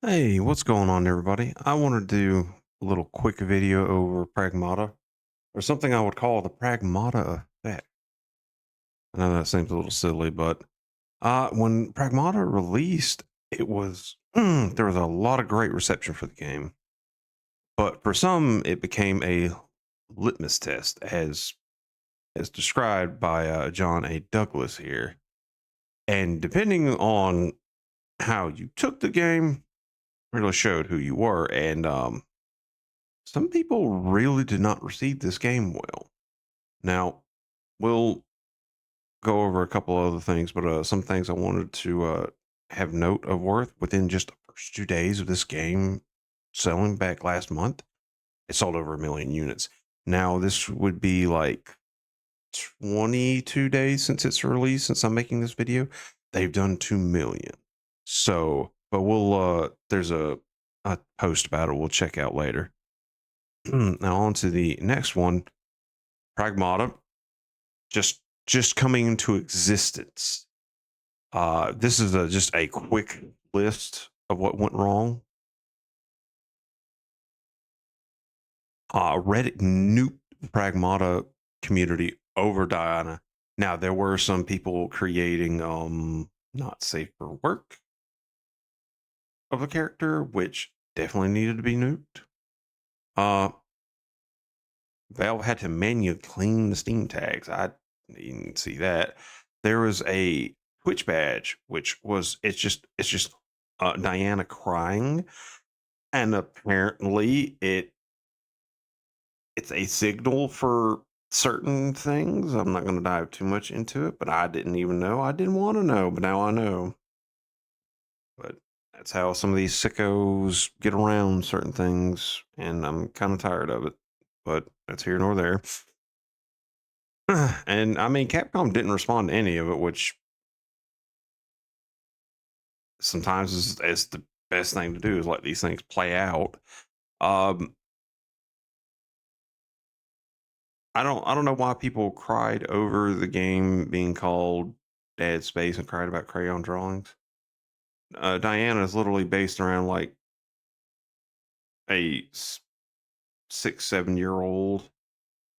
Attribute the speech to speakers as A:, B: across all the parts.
A: Hey, what's going on, everybody? I want to do a little quick video over Pragmata, or something I would call the Pragmata Effect. I know that seems a little silly, but when Pragmata released, it was there was a lot of great reception for the game, but for some, it became a litmus test, as described by John A. Douglas here. And depending on how you took the game, really showed who you were, and some people really did not receive this game well. Now, we'll go over a couple other things, but some things I wanted to have note of worth within just the first 2 days of this game selling back last month. It sold over 1 million units. Now, this would be like 22 days since it's released, since I'm making this video. They've done 2 million. So, but there's a post about it we'll check out later. Now, on to the next one. Pragmata just coming into existence. This is just a quick list of what went wrong. Reddit nuked the Pragmata community over Diana. Now there were some people creating not safe for work of a character, which definitely needed to be nuked. Valve had to manually clean the Steam tags. I didn't see that. There was a Twitch badge, which was it's just Diana crying, and apparently it's a signal for certain things. I'm not going to dive too much into it, but I didn't even know. I didn't want to know, but now I know. But that's how some of these sickos get around certain things, and I'm kind of tired of it. But that's here nor there. And I mean, Capcom didn't respond to any of it, which sometimes is the best thing to do, is let these things play out. Um, I don't know why people cried over the game being called Dead Space and cried about crayon drawings. Diana is literally based around like a 6, 7 year old,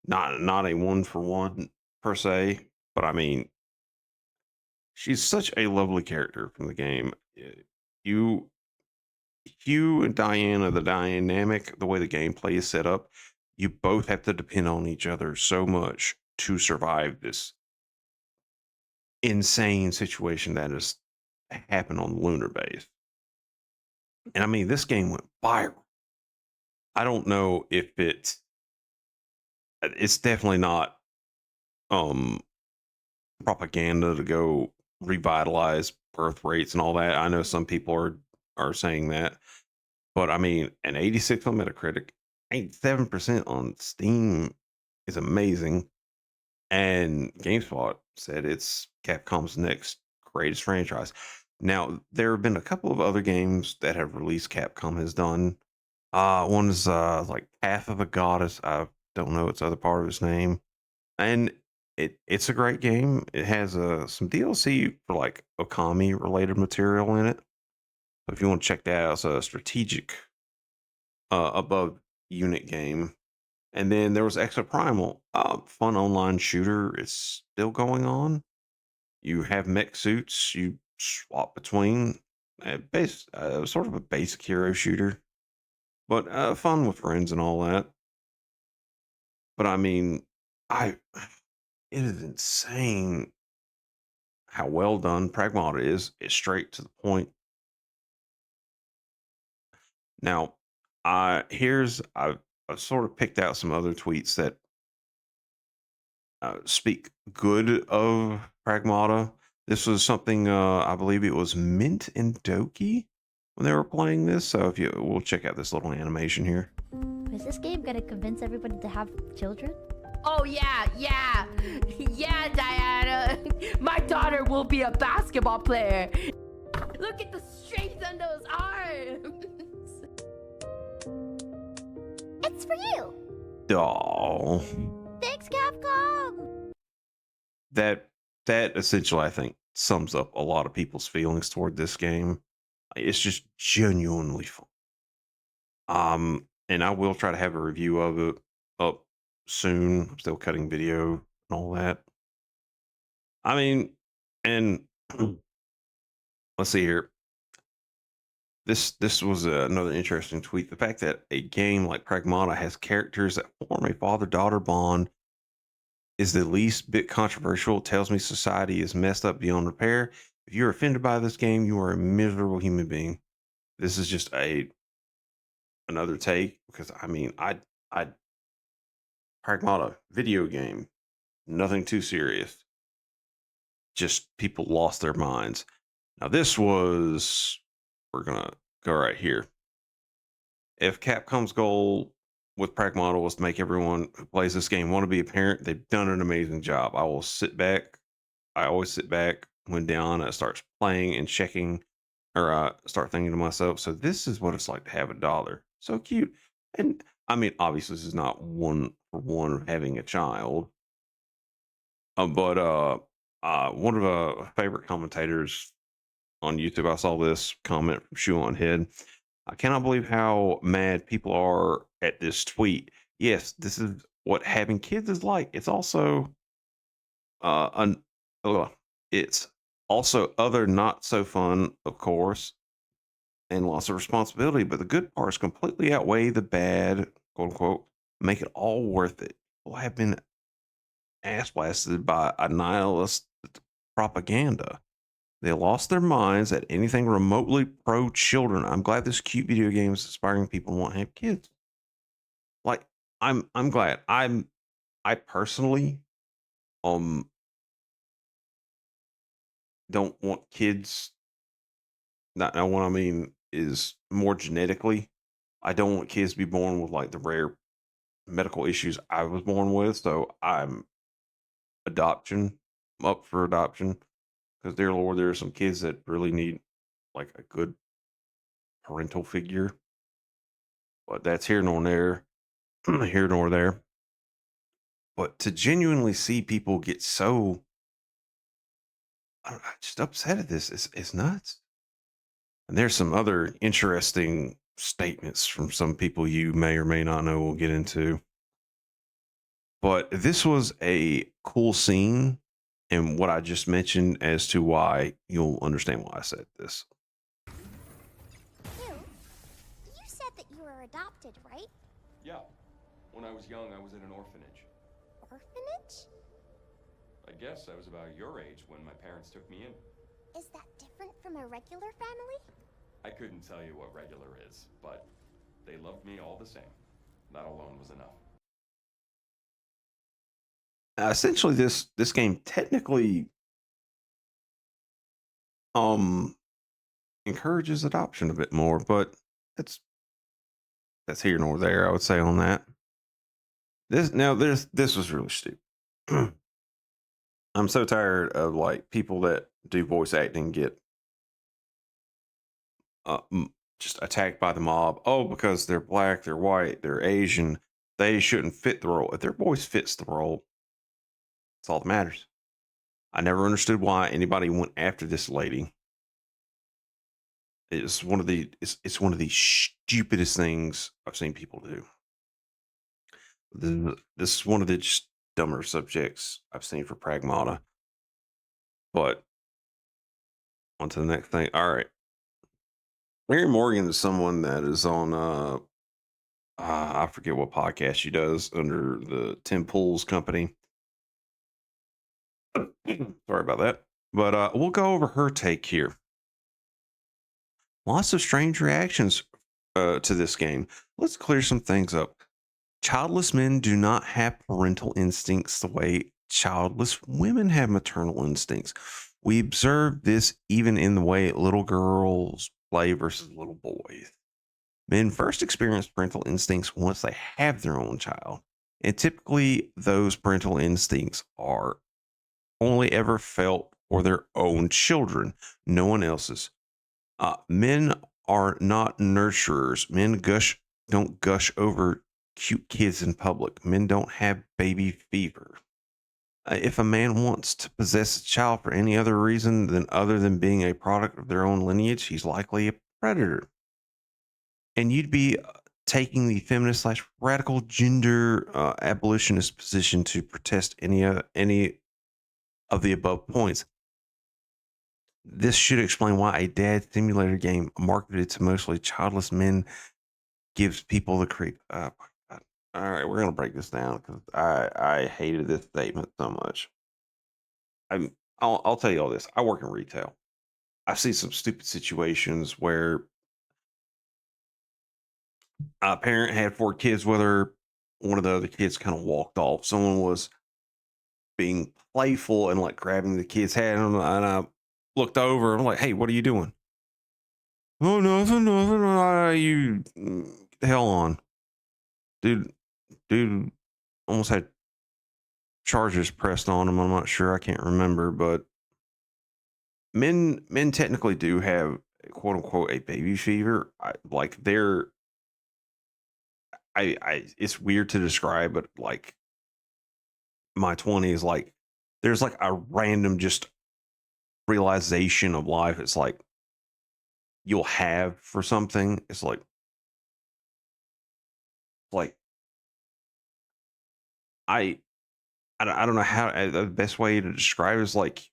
A: not a one for one per se, but I mean, she's such a lovely character from the game. You Hugh and Diana, the dynamic, the way the gameplay is set up, you both have to depend on each other so much to survive this insane situation that has happened on the lunar base. And I mean, this game went viral. I don't know if it's definitely not um propaganda to go revitalize birth rates and all that. I know some people are saying that, but I mean, an 86 on Metacritic, 87% on Steam is amazing. And GameSpot said it's Capcom's next greatest franchise. Now, there have been a couple of other games that have released Capcom has done. One is like Path of the Goddess. I don't know its other part of its name. And it's a great game. It has some DLC for like Okami related material in it. So if you want to check that out, it's a strategic above unit game. And then there was Exo Primal, fun online shooter. It's still going on. You have mech suits you swap between. Sort of a basic hero shooter, but fun with friends and all that. But I mean, I it is insane how well done Pragmata is. It's straight to the point. Now, I've sort of picked out some other tweets that speak good of Pragmata. This was something I believe it was Mint and Doki when they were playing this. So if we'll check out this little animation here.
B: Is this game gonna convince everybody to have children?
C: Oh yeah, yeah, Diana. My daughter will be a basketball player. Look at the strength on those arms.
B: It's for you!
A: Oh,
B: Thanks, Capcom!
A: that essentially, I think, sums up a lot of people's feelings toward this game. It's just genuinely fun. And I will try to have a review of it up soon. I'm still cutting video and all that. I mean, and let's see here. This was another interesting tweet. The fact that a game like Pragmata has characters that form a father-daughter bond is the least bit controversial. It tells me society is messed up beyond repair. If you're offended by this game, you are a miserable human being. This is just a another take because I mean, I Pragmata video game, nothing too serious. Just people lost their minds. Now this was we're gonna go right here. If Capcom's goal with Pragmata was to make everyone who plays this game want to be a parent, they've done an amazing job. I will sit back. I always sit back when Diana starts playing and checking, or start thinking to myself, so this is what it's like to have a daughter. So cute. And I mean, obviously, this is not one for one of having a child. But one of favorite commentators on YouTube, I saw this comment from Shoe on Head. I cannot believe how mad people are at this tweet. Yes, this is what having kids is like. It's also an it's also other not so fun, of course, and lots of responsibility. But the good parts completely outweigh the bad, quote unquote, make it all worth it. People have been ass blasted by a nihilist propaganda. They lost their minds at anything remotely pro children. I'm glad this cute video game is inspiring people who want to have kids. Like, I'm glad. I personally um don't want kids. Not now what I mean is more genetically. I don't want kids to be born with like the rare medical issues I was born with. So I'm adoption. I'm up for adoption. Because dear Lord, there are some kids that really need like a good parental figure. But that's here nor there. Here nor there. But to genuinely see people get so just upset at this, it's nuts. And there's some other interesting statements from some people you may or may not know we'll get into. But this was a cool scene, and what I just mentioned as to why you'll understand why I said this.
D: You said that you were adopted, right?
E: Yeah. When I was young, I was in an orphanage.
D: Orphanage?
E: I guess I was about your age when my parents took me in.
D: Is that different from a regular family?
E: I couldn't tell you what regular is, but they loved me all the same. That alone was enough.
A: Essentially, this game technically encourages adoption a bit more, but that's here nor there. I would say on that. This was really stupid. I'm so tired of like people that do voice acting get just attacked by the mob. Oh, because they're black, they're white, they're Asian, they shouldn't fit the role. If their voice fits the role, that's all that matters. I never understood why anybody went after this lady. It's one of the stupidest things I've seen people do. This is one of the just dumber subjects I've seen for Pragmata. But on to the next thing. All right. Mary Morgan is someone that is on I forget what podcast she does under the Tim Pool's company. Sorry about that. But we'll go over her take here. Lots of strange reactions to this game. Let's clear some things up. Childless men do not have parental instincts the way childless women have maternal instincts. We observe this even in the way little girls play versus little boys. Men first experience parental instincts once they have their own child. And typically, those parental instincts are only ever felt for their own children, no one else's. Men are not nurturers. Men don't gush over cute kids in public. Men don't have baby fever. If a man wants to possess a child for any other reason than other than being a product of their own lineage, he's likely a predator. And you'd be taking the feminist slash radical gender abolitionist position to protest any of the above points. This should explain why a dad simulator game marketed to mostly childless men gives people the creep. Oh my God. All right, we're gonna break this down because I hated this statement so much. I'll tell you all this. I work in retail. I see some stupid situations where a parent had 4 kids with her. One of the other kids kind of walked off. Someone was being playful and like grabbing the kid's head, and I looked over. I'm like, "Hey, what are you doing?" Oh, nothing, nothing. Get the hell on, dude. Dude almost had charges pressed on him. I'm not sure. I can't remember, but men technically do have quote unquote a baby fever. Like they're I it's weird to describe, but like my 20s, like there's like a random just realization of life. It's like you'll have for something. It's like I I don't know how the best way to describe it is like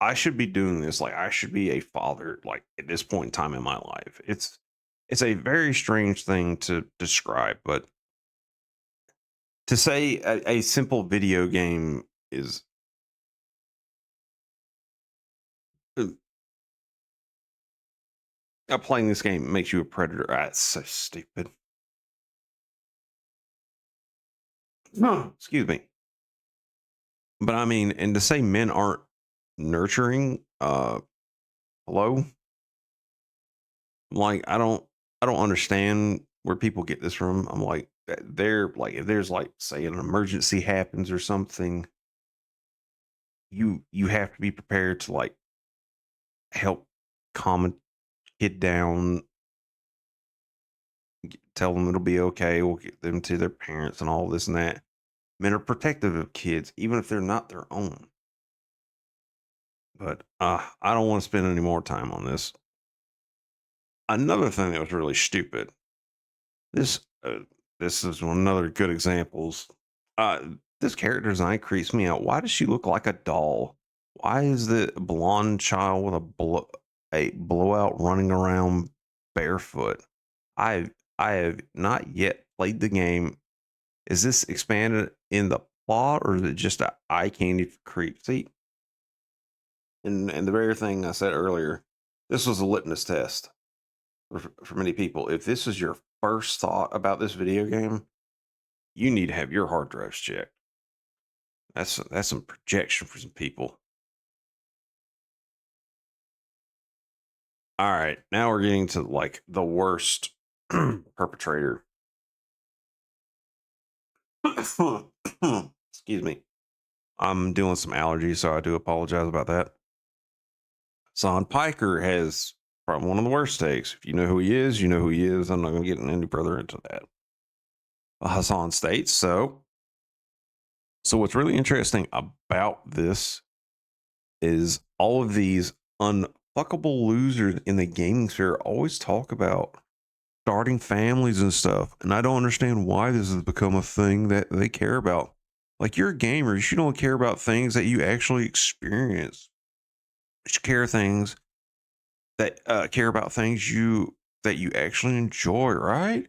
A: I should be doing this. Like I should be a father. Like at this point in time in my life, it's a very strange thing to describe, but to say a simple video game is uh, playing this game makes you a predator. That's so stupid. No, excuse me. But I mean, and to say men aren't nurturing, hello, like I don't understand where people get this from. I'm like, they're like, if there's like, say, an emergency happens or something, you have to be prepared to like help calm a kid down, tell them it'll be okay. We'll get them to their parents and all this and that. Men are protective of kids, even if they're not their own. But I don't want to spend any more time on this. Another thing that was really stupid. This this is one another good examples. Uh, this character design creeps me out. Why does she look like a doll? Why is the blonde child with a blowout running around barefoot? I have not yet played the game. Is this expanded in the plot or is it just a eye candy for creep? See, and the very thing I said earlier, this was a litmus test for many people. If this is your first thought about this video game, you need to have your hard drives checked. That's some projection for some people. All right, now we're getting to like the worst perpetrator. Excuse me. I'm dealing with some allergies, so I do apologize about that. Son Piker has probably one of the worst takes. If you know who he is, you know who he is. I'm not going to get any further into that. Hassan states so. So what's really interesting about this is all of these unfuckable losers in the gaming sphere always talk about starting families and stuff. And I don't understand why this has become a thing that they care about. Like you're a gamer, you should only care about things that you actually experience. You should care about things that you actually enjoy, right?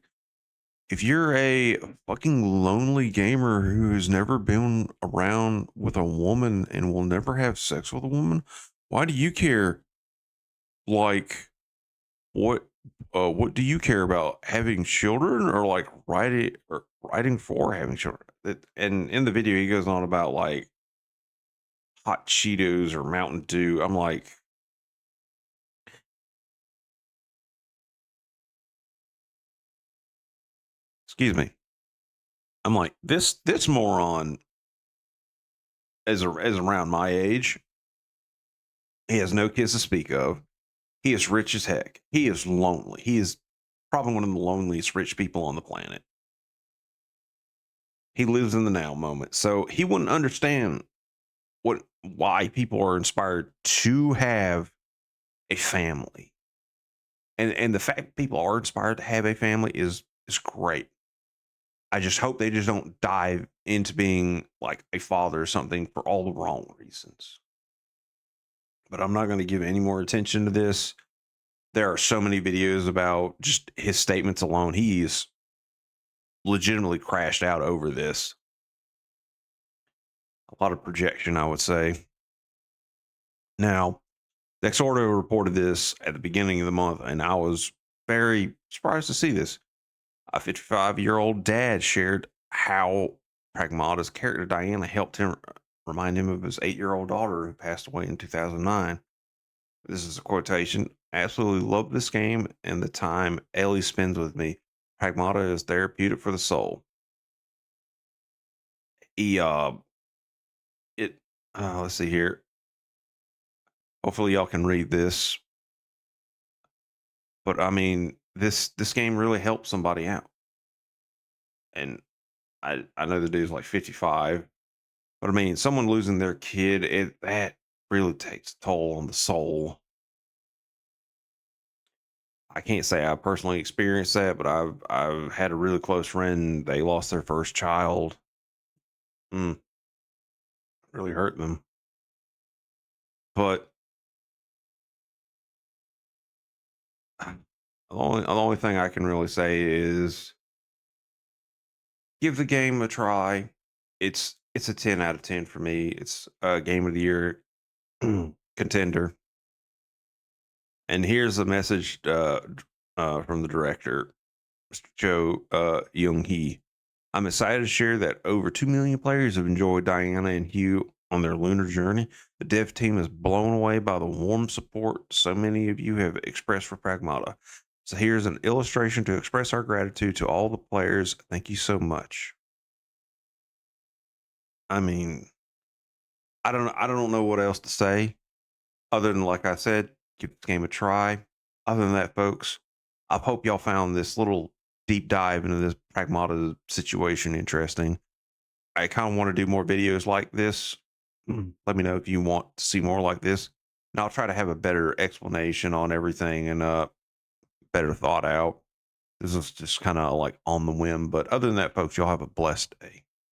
A: If you're a fucking lonely gamer who has never been around with a woman and will never have sex with a woman, why do you care? Like, what do you care about? Having children or like writing for having children? And in the video, he goes on about like hot Cheetos or Mountain Dew. I'm like, excuse me. I'm like, this moron is around my age. He has no kids to speak of. He is rich as heck. He is lonely. He is probably one of the loneliest rich people on the planet. He lives in the now moment. So he wouldn't understand why people are inspired to have a family. And the fact people are inspired to have a family is great. I just hope they just don't dive into being like a father or something for all the wrong reasons. But I'm not going to give any more attention to this. There are so many videos about just his statements alone. He's legitimately crashed out over this. A lot of projection, I would say. Now, Dexordo reported this at the beginning of the month, and I was very surprised to see this. A 55-year-old dad shared how Pragmata's character Diana helped him remind him of his 8-year-old daughter who passed away in 2009. This is a quotation. Absolutely love this game and the time Ellie spends with me. Pragmata is therapeutic for the soul. He it let's see here. Hopefully y'all can read this. But I mean, this game really helped somebody out. And I know the dude's like 55, but I mean, someone losing their kid, that really takes a toll on the soul. I can't say I personally experienced that, but I've had a really close friend. They lost their first child. Really hurt them. But the only thing I can really say is give the game a try. It's a 10 out of 10 for me. It's a game of the year contender. And here's a message from the director, Mr. Cho Young Hee. I'm excited to share that over 2 million players have enjoyed Diana and Hugh on their lunar journey. The dev team is blown away by the warm support so many of you have expressed for Pragmata. So here's an illustration to express our gratitude to all the players. Thank you so much. I mean, I don't know what else to say other than, like I said, give this game a try. Other than that, folks, I hope y'all found this little deep dive into this Pragmata situation interesting. I kind of want to do more videos like this. Let me know if you want to see more like this. And I'll try to have a better explanation on everything and better thought out. This is just kind of like on the whim. But other than that, folks, y'all have a blessed day.